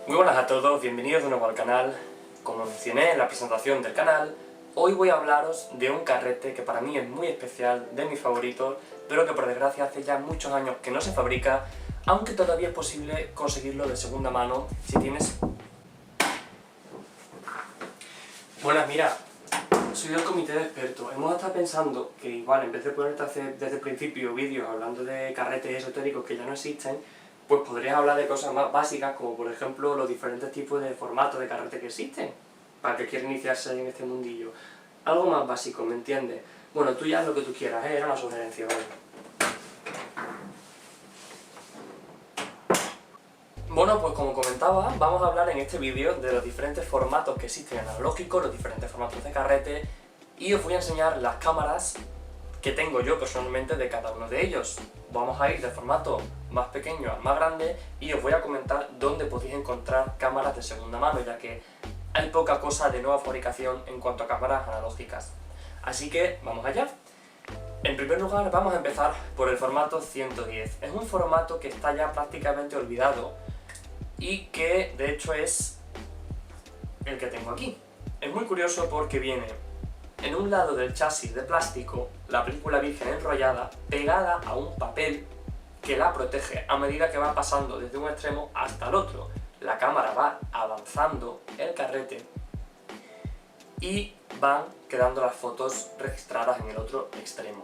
Muy buenas a todos, bienvenidos de nuevo al canal. Como mencioné en la presentación del canal, hoy voy a hablaros de un carrete que para mí es muy especial, de mis favoritos, pero que por desgracia hace ya muchos años que no se fabrica, aunque todavía es posible conseguirlo de segunda mano si tienes... Buenas, mira, soy del comité de expertos. Hemos estado pensando que igual en vez de ponerte a hacer desde el principio vídeos hablando de carretes esotéricos que ya no existen, pues podrías hablar de cosas más básicas, como por ejemplo los diferentes tipos de formatos de carrete que existen, para que quiera iniciarse en este mundillo. Algo más básico, ¿me entiendes? Bueno, tú ya haz lo que tú quieras, era una sugerencia, ¿vale? Bueno, pues como comentaba, vamos a hablar en este vídeo de los diferentes formatos que existen analógicos, los diferentes formatos de carrete, y os voy a enseñar las cámaras que tengo yo personalmente de cada uno de ellos. Vamos a ir de formato más pequeño al más grande y os voy a comentar dónde podéis encontrar cámaras de segunda mano, ya que hay poca cosa de nueva fabricación en cuanto a cámaras analógicas. Así que vamos allá. En primer lugar vamos a empezar por el formato 110. Es un formato que está ya prácticamente olvidado y que de hecho es el que tengo aquí. Es muy curioso porque viene en un lado del chasis de plástico la película virgen enrollada pegada a un papel que la protege a medida que va pasando desde un extremo hasta el otro. La cámara va avanzando el carrete y van quedando las fotos registradas en el otro extremo.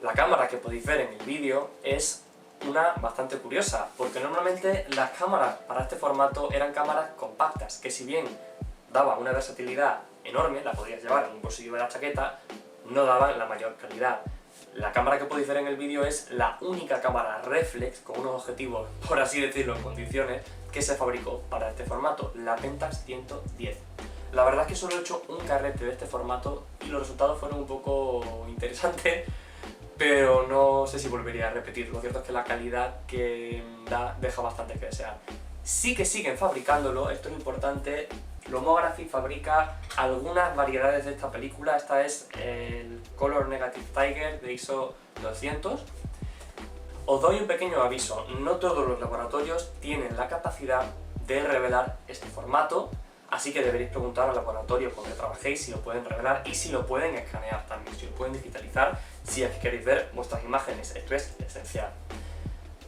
La cámara que podéis ver en el vídeo es una bastante curiosa, porque normalmente las cámaras para este formato eran cámaras compactas, que si bien daban una versatilidad enorme, la podías llevar en un bolsillo de la chaqueta, no daban la mayor calidad. La cámara que podéis ver en el vídeo es la única cámara reflex, con unos objetivos, por así decirlo, en condiciones, que se fabricó para este formato, la Pentax 110. La verdad es que solo he hecho un carrete de este formato y los resultados fueron un poco interesantes, pero no sé si volvería a repetirlo. Lo cierto es que la calidad que da deja bastante que desear. Sí que siguen fabricándolo, esto es importante. Lomography fabrica algunas variedades de esta película. Esta es el Color Negative Tiger de ISO 200. Os doy un pequeño aviso, no todos los laboratorios tienen la capacidad de revelar este formato, así que deberéis preguntar al laboratorio con que trabajéis si lo pueden revelar y si lo pueden escanear también, si lo pueden digitalizar, si es que queréis ver vuestras imágenes. Esto es esencial.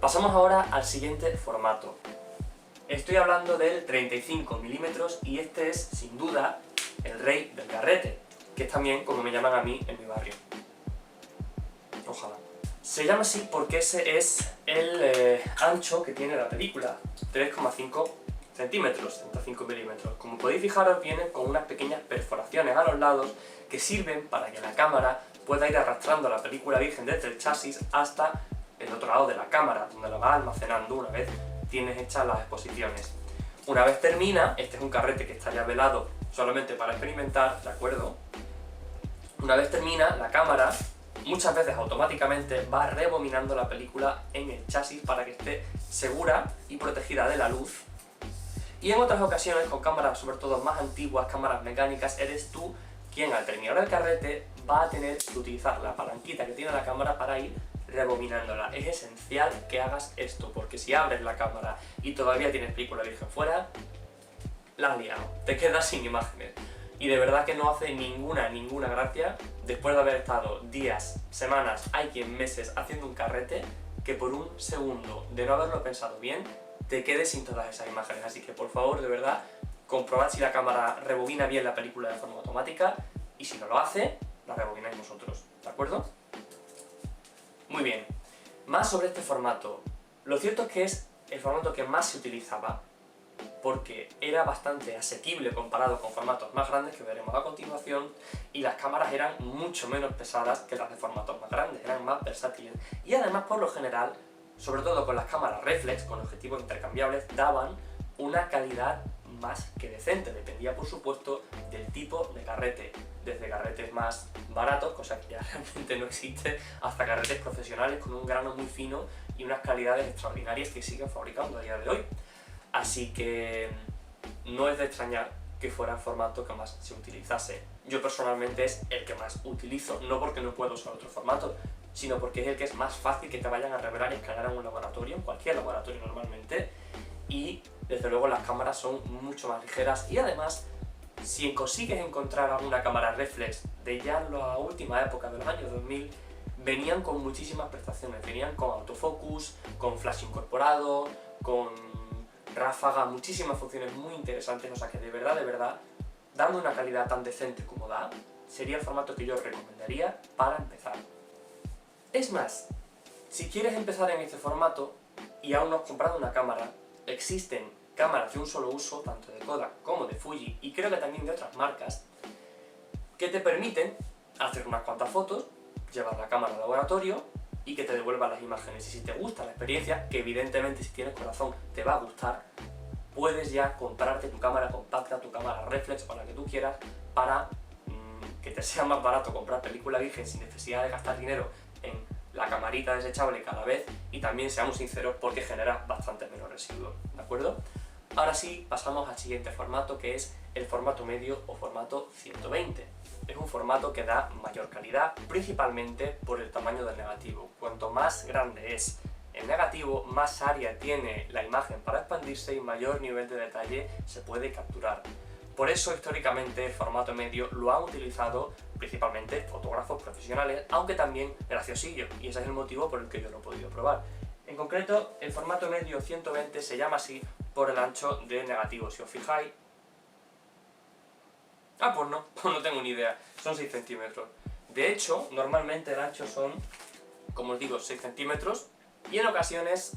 Pasamos ahora al siguiente formato. Estoy hablando del 35 mm y este es, sin duda, el rey del carrete, que es también como me llaman a mí en mi barrio. Ojalá. Se llama así porque ese es el ancho que tiene la película, 3,5 centímetros, 35 mm. Como podéis fijaros, viene con unas pequeñas perforaciones a los lados que sirven para que la cámara pueda ir arrastrando la película virgen desde el chasis hasta el otro lado de la cámara, donde la va almacenando una vez tienes hechas las exposiciones. Una vez termina, este es un carrete que está ya velado solamente para experimentar, ¿de acuerdo? Una vez termina, la cámara muchas veces automáticamente va rebobinando la película en el chasis para que esté segura y protegida de la luz. Y en otras ocasiones, con cámaras sobre todo más antiguas, cámaras mecánicas, eres tú quien al terminar el carrete va a tener que utilizar la palanquita que tiene la cámara para ir rebobinándola. Es esencial que hagas esto, porque si abres la cámara y todavía tienes película virgen fuera, la has liado, te quedas sin imágenes. Y de verdad que no hace ninguna gracia, después de haber estado días, semanas, hay quien meses haciendo un carrete, que por un segundo de no haberlo pensado bien, te quedes sin todas esas imágenes. Así que por favor, de verdad, comprobad si la cámara rebobina bien la película de forma automática, y si no lo hace, la rebobináis vosotros, ¿de acuerdo? Muy bien, más sobre este formato. Lo cierto es que es el formato que más se utilizaba porque era bastante asequible comparado con formatos más grandes que veremos a continuación, y las cámaras eran mucho menos pesadas que las de formatos más grandes, eran más versátiles y además por lo general, sobre todo con las cámaras reflex con objetivos intercambiables, daban una calidad más que decente. Dependía por supuesto del tipo de carrete, desde carretes más baratos, cosa que ya realmente no existe, hasta carretes profesionales con un grano muy fino y unas calidades extraordinarias que siguen fabricando a día de hoy. Así que no es de extrañar que fuera el formato que más se utilizase. Yo personalmente es el que más utilizo, no porque no puedo usar otro formato, sino porque es el que es más fácil que te vayan a revelar y escanear en un laboratorio, en cualquier laboratorio normalmente, y desde luego las cámaras son mucho más ligeras y además, si consigues encontrar alguna cámara reflex de ya la última época de los años 2000, venían con muchísimas prestaciones, venían con autofocus, con flash incorporado, con ráfaga, muchísimas funciones muy interesantes, o sea que de verdad, dando una calidad tan decente como da, sería el formato que yo recomendaría para empezar. Es más, si quieres empezar en este formato y aún no has comprado una cámara, existen cámaras de un solo uso, tanto de Kodak como de Fuji, y creo que también de otras marcas, que te permiten hacer unas cuantas fotos, llevar la cámara al laboratorio y que te devuelvan las imágenes. Y si te gusta la experiencia, que evidentemente si tienes corazón te va a gustar, puedes ya comprarte tu cámara compacta, tu cámara reflex o la que tú quieras, para que te sea más barato comprar película virgen sin necesidad de gastar dinero en la camarita desechable cada vez, y también, seamos sinceros, porque genera bastante menos residuos, ¿de acuerdo? Ahora sí, pasamos al siguiente formato, que es el formato medio o formato 120. Es un formato que da mayor calidad, principalmente por el tamaño del negativo. Cuanto más grande es el negativo, más área tiene la imagen para expandirse y mayor nivel de detalle se puede capturar. Por eso, históricamente, el formato medio lo han utilizado principalmente fotógrafos profesionales, aunque también graciosillos, y ese es el motivo por el que yo lo he podido probar. En concreto, el formato medio 120 se llama así por el ancho del negativo. Si os fijáis... pues no tengo ni idea, son 6 centímetros. De hecho, normalmente el ancho son, como os digo, 6 centímetros, y en ocasiones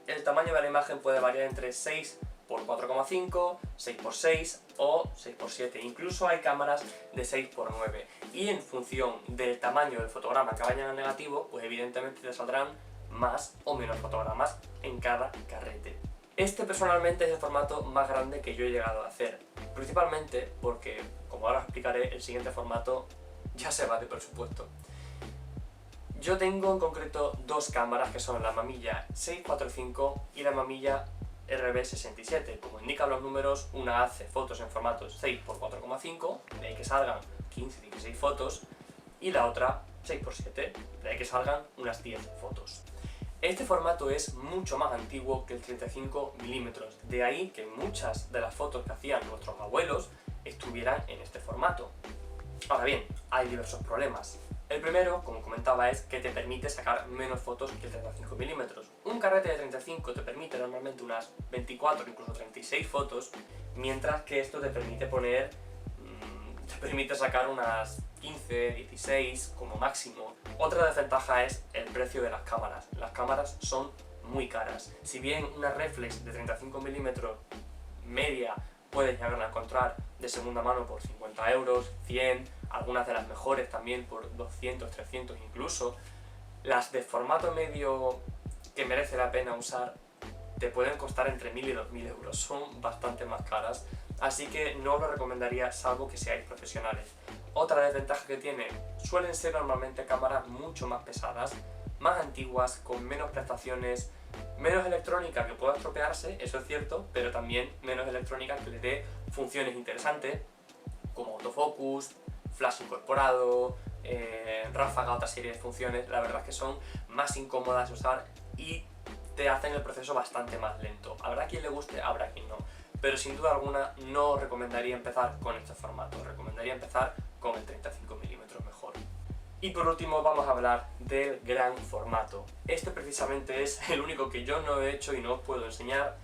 el tamaño de la imagen puede variar entre 6 por 4,5, 6 por 6 o 6 por 7. Incluso hay cámaras de 6 por 9. Y en función del tamaño del fotograma que vaya en el negativo, pues evidentemente te saldrán más o menos fotogramas en cada carrete. Este personalmente es el formato más grande que yo he llegado a hacer, principalmente porque, como ahora os explicaré, el siguiente formato ya se va de presupuesto. Yo tengo en concreto dos cámaras, que son la mamilla 645 y la mamilla RB67. Como indican los números, una hace fotos en formato 6x4,5, de ahí que salgan 15-16 fotos, y la otra 6x7, de ahí que salgan unas 10 fotos. Este formato es mucho más antiguo que el 35 mm, de ahí que muchas de las fotos que hacían nuestros abuelos estuvieran en este formato. Ahora bien, hay diversos problemas. El primero, como comentaba, es que te permite sacar menos fotos que el 35 mm. Un carrete de 35 te permite normalmente unas 24, incluso 36 fotos, mientras que esto te permite sacar unas 15, 16 como máximo. Otra desventaja es el precio de las cámaras. Las cámaras son muy caras. Si bien una reflex de 35 mm media puedes llegar a encontrar de segunda mano por 50 euros, 100, algunas de las mejores también por 200, 300 incluso, las de formato medio que merece la pena usar te pueden costar entre 1000 y 2000 euros, son bastante más caras, así que no os lo recomendaría salvo que seáis profesionales. Otra desventaja que tiene, suelen ser normalmente cámaras mucho más pesadas, más antiguas, con menos prestaciones, menos electrónica que pueda estropearse, eso es cierto, pero también menos electrónica que le dé funciones interesantes, como autofocus, flash incorporado, ráfaga, otra serie de funciones. La verdad es que son más incómodas de usar y te hacen el proceso bastante más lento. Habrá quien le guste, habrá quien no, pero sin duda alguna no recomendaría empezar con este formato, recomendaría empezar con el 35 mm mejor. Y por último vamos a hablar del gran formato. Este precisamente es el único que yo no he hecho y no os puedo enseñar,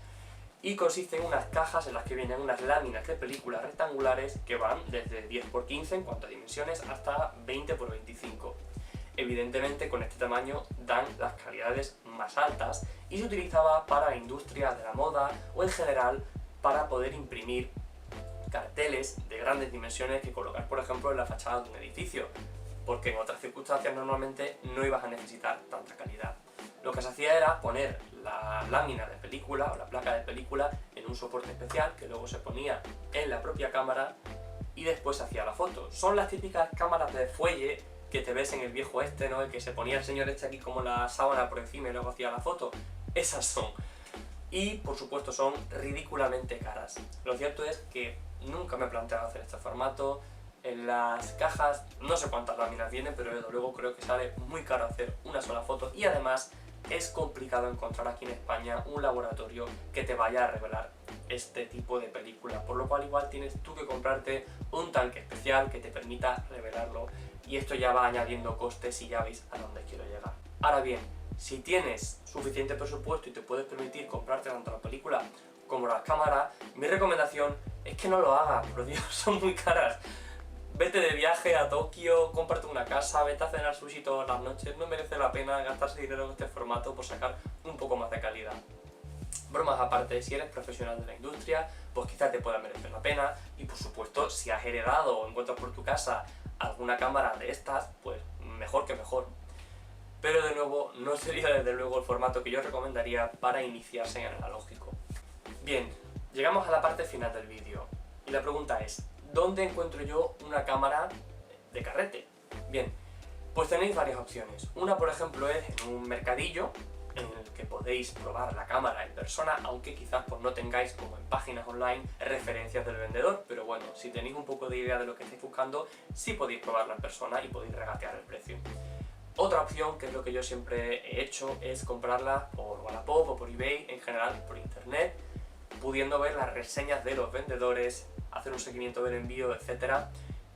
y consiste en unas cajas en las que vienen unas láminas de película rectangulares que van desde 10×15 en cuanto a dimensiones hasta 20×25. Evidentemente con este tamaño dan las calidades más altas y se utilizaba para la industria de la moda o en general para poder imprimir carteles de grandes dimensiones que colocar por ejemplo en la fachada de un edificio, porque en otras circunstancias normalmente no ibas a necesitar tanta calidad. Lo que se hacía era poner la lámina de película o la placa de película en un soporte especial que luego se ponía en la propia cámara y después se hacía la foto. Son las típicas cámaras de fuelle que te ves en el viejo este, ¿no? El que se ponía el señor este aquí como la sábana por encima y luego hacía la foto. Esas son. Y por supuesto son ridículamente caras. Lo cierto es que nunca me he planteado hacer este formato. En las cajas no sé cuántas láminas vienen, pero desde luego creo que sale muy caro hacer una sola foto y además es complicado encontrar aquí en España un laboratorio que te vaya a revelar este tipo de películas, por lo cual igual tienes tú que comprarte un tanque especial que te permita revelarlo, y esto ya va añadiendo costes y ya veis a dónde quiero llegar. Ahora bien, si tienes suficiente presupuesto y te puedes permitir comprarte tanto la película como las cámaras, mi recomendación es que no lo hagas, por Dios, son muy caras. Vete de viaje a Tokio, cómprate una casa, vete a cenar sushi todas las noches, no merece la pena gastarse dinero en este formato por sacar un poco más de calidad. Bromas aparte, si eres profesional de la industria, pues quizás te pueda merecer la pena, y por supuesto, si has heredado o encuentras por tu casa alguna cámara de estas, pues mejor que mejor. Pero de nuevo, no sería desde luego el formato que yo recomendaría para iniciarse en el analógico. Bien, llegamos a la parte final del vídeo, y la pregunta es, ¿dónde encuentro yo una cámara de carrete? Bien, pues tenéis varias opciones. Una, por ejemplo, es en un mercadillo, en el que podéis probar la cámara en persona, aunque quizás pues no tengáis, como en páginas online, referencias del vendedor, pero bueno, si tenéis un poco de idea de lo que estáis buscando, sí podéis probarla en persona y podéis regatear el precio. Otra opción, que es lo que yo siempre he hecho, es comprarla por Wallapop o por eBay, en general por internet, pudiendo ver las reseñas de los vendedores, hacer un seguimiento del envío, etc.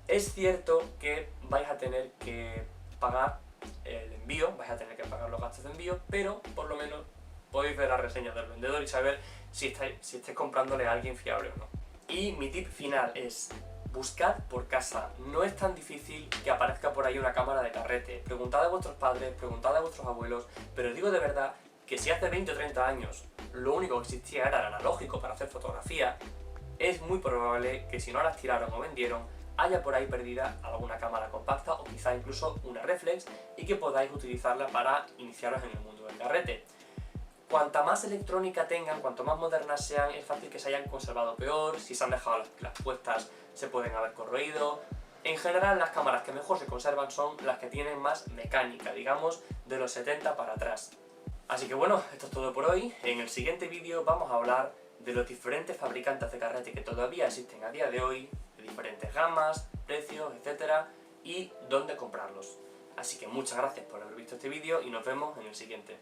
Es cierto que vais a tener que pagar el envío, vais a tener que pagar los gastos de envío, pero por lo menos podéis ver las reseñas del vendedor y saber si estáis comprándole a alguien fiable o no. Y mi tip final es: buscad por casa, no es tan difícil que aparezca por ahí una cámara de carrete. Preguntad a vuestros padres, preguntad a vuestros abuelos, pero os digo de verdad que si hace 20 o 30 años lo único que existía era el analógico para hacer fotografía, es muy probable que si no las tiraron o vendieron, haya por ahí perdida alguna cámara compacta o quizá incluso una reflex, y que podáis utilizarla para iniciaros en el mundo del carrete. Cuanta más electrónica tengan, cuanto más modernas sean, es fácil que se hayan conservado peor. Si se han dejado las puestas, se pueden haber corroído. En general, las cámaras que mejor se conservan son las que tienen más mecánica, digamos de los 70 para atrás. Así que bueno, esto es todo por hoy. En el siguiente vídeo vamos a hablar de los diferentes fabricantes de carrete que todavía existen a día de hoy, de diferentes gamas, precios, etc. y dónde comprarlos. Así que muchas gracias por haber visto este vídeo y nos vemos en el siguiente.